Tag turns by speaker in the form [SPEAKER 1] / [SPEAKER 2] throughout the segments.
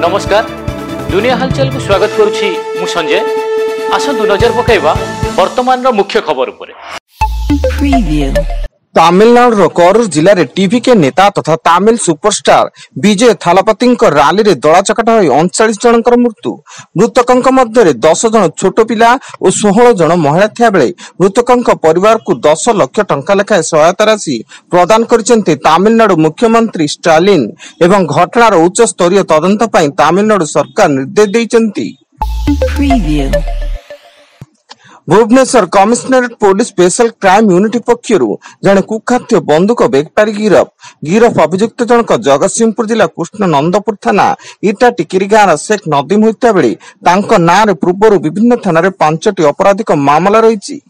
[SPEAKER 1] नमस्कार दुनिया हलचल को स्वागत करुछि मु संजय। आसंतु नजर पकाइबा वर्तमान रो मुख्य खबर उपरे।
[SPEAKER 2] तमिलनाडु करूर जिले में टीवी के नेता तथा तमिल सुपरस्टार विजय थालापति रैली में दलाचकट हो 39 जनकर मृत्यु। मृतकों मध्य 10 जन छोट पिला और 16 जन महिला थिया बेले मृतकों परिवार को 10 लाख टंका लेखाएं सहायता राशि प्रदान करिसेंते तमिलनाडु मुख्यमंत्री स्टालिन एवं घटनार उच्च स्तरीय तदंत पई तमिलनाडु सरकार निर्देश दैछंती। Bhubaneswar commissionerate police special crime unit पक्षर जड़े कुख्यात बंदूक बेपारी गिरफ अभियुक्त जनक जगतसिंहपुर जिला कृष्ण नंदपुर थाना इटा टिकिरी गाँव शेख नदीम होता बेले ना पूर्व विभिन्न थाना 5टी अपराधिक मामला रही।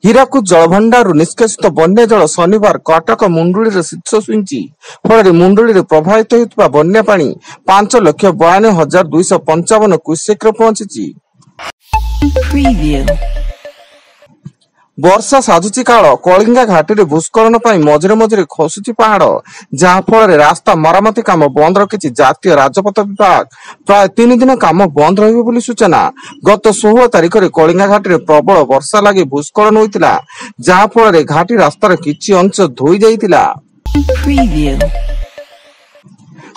[SPEAKER 2] हीराकुद जलभंडार निष्कासित बन्या जल शनिवार कटक मुंडुली शीर्ष छुईंची फल मुंडुली प्रभावित होता बन्या पानी 5,92,255 क्यूसेक पहुंची। वर्षा साजुची काल कलिंगा घाटी में भूस्खलन मझे मझे खसुची पहाड़ जहाँफल रास्ता मरामती काम बंद रखी जातीय राजपथ विभाग। प्राय 3 दिन काम बंद रही सूचना। गत 16 तारिख में कलिंगा घाटी में प्रबल वर्षा लगी भूस्खलन होता जहाँफल घाटी रास्तार किछि अंश धोई जाइतिला।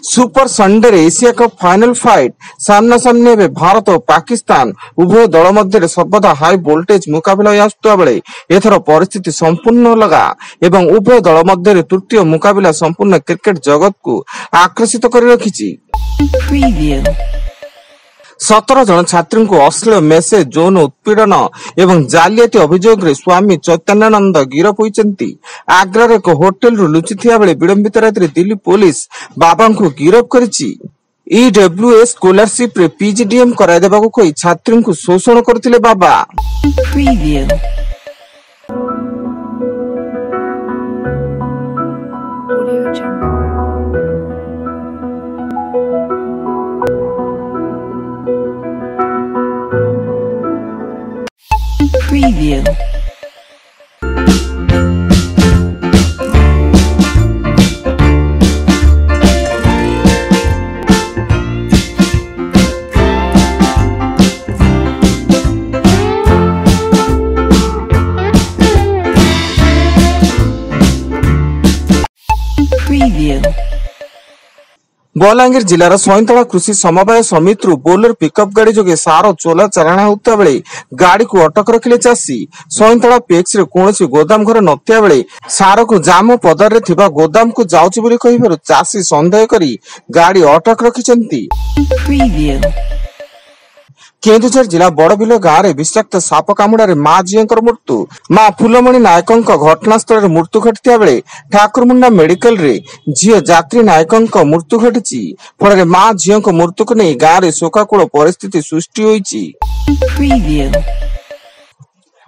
[SPEAKER 2] Super Sunday Asia cup final fight सामना सामने में भारत और पाकिस्तान उभय दल मध्य सर्वदा हाई वोल्टेज मुकाबला आसुवा बेले एथर परिस्थिति संपूर्ण अलगा एवं उभय दल मध्य तृतीय मुकाबला संपूर्ण क्रिकेट जगत को आकर्षित कर रखिछि। 17 जन छात्री को अश्लील मेसेज जौन उत्पीड़न एवं जालियाती अभियोग रे स्वामी चैतन्यानंद गिरफ होइचंती। आग्रार एक होटेल रु लुचिथिया बेले विलंबित रात्रि दिल्ली पुलिस बाबा को गिरफ करिछि। ईडब्ल्यूएस स्कॉलरशिप रे पीजीडीएम कराय देबाकू कहि छात्री को शोषण करथिले बाबा। बलांगीर जिलार सैंतला कृषि समवाय समिति बोलेरो पिकअप गाड़ी जोगे सार चोला चालाण होता बेले गाड़ी को अटक रखिले चाषी। सैंतला पेक्स रे कोनोसी गोदाम घर नथिया बेले सार को जाम पदार रे थिबा गोदाम को जाउची बोली कहिबारु चाषी संदेह करी गाड़ी अटक रखिचंती। केन्दुझर जिला बड़बिल गाँव में विषाक्त साप कामुड़े माँ झीर मृत्यु। माँ फूलमणि नायक घटनास्थल मृत्यु घटी बेले ठाकुरमुंडा मेडिकल रे झील जात्री नायक मृत्यु घटी फल माँ झील मृत्यु को नहीं गाँव में शोकाकूल परिस्थिति सृष्टि होइछि।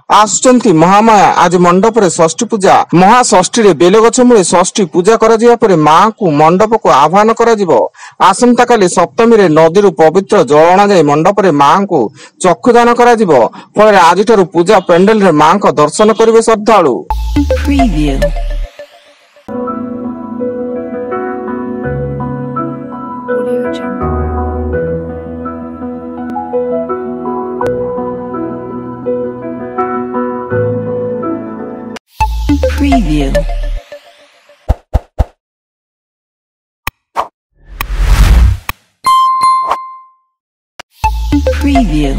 [SPEAKER 2] आसुचंती महामाया आज मंडप रे षष्ठी पूजा महाषष्ठी रे बेलगछ मूले षष्ठी पूजा करा जिया परे मां को मंडप को आह्वान करा जिवो। आसंता काली सप्तमी रे नदी रु पवित्र जल अणा जाय मंडप रे मां को चक्षुदान करा जिवो। फल आज ठारू पूजा पेंडल रे मां को दर्शन करिवे श्रद्धालु। Preview. Preview.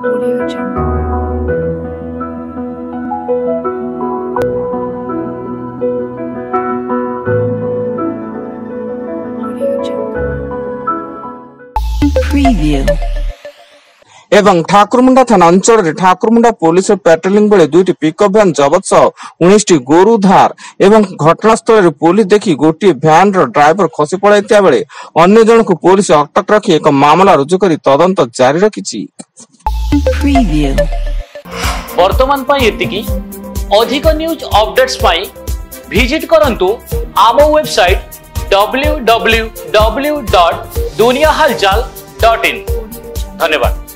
[SPEAKER 2] Audio Jungle. Audio Jungle. Preview. एवं ठाकुरमुंडा थाना अंचल रे ठाकुरमुंडा पुलिस पेट्रोलिंग बेले 2टी पिकअप भ्यान जबत सह 19टी गोरु उद्धार एवं घटनास्थल रे पुलिस देखि गोटी भ्यान रो ड्राइवर खसी पड़ाइतिया बेले अन्य जन को पुलिस अटक रखी एक मामला रुजु करी तदंत जारी रखिछि।
[SPEAKER 1] वर्तमान पाई एतिकी अधिक न्यूज अपडेट्स पाई विजिट करंतु आम वेबसाइट www.duniyahalchal.in। धन्यवाद।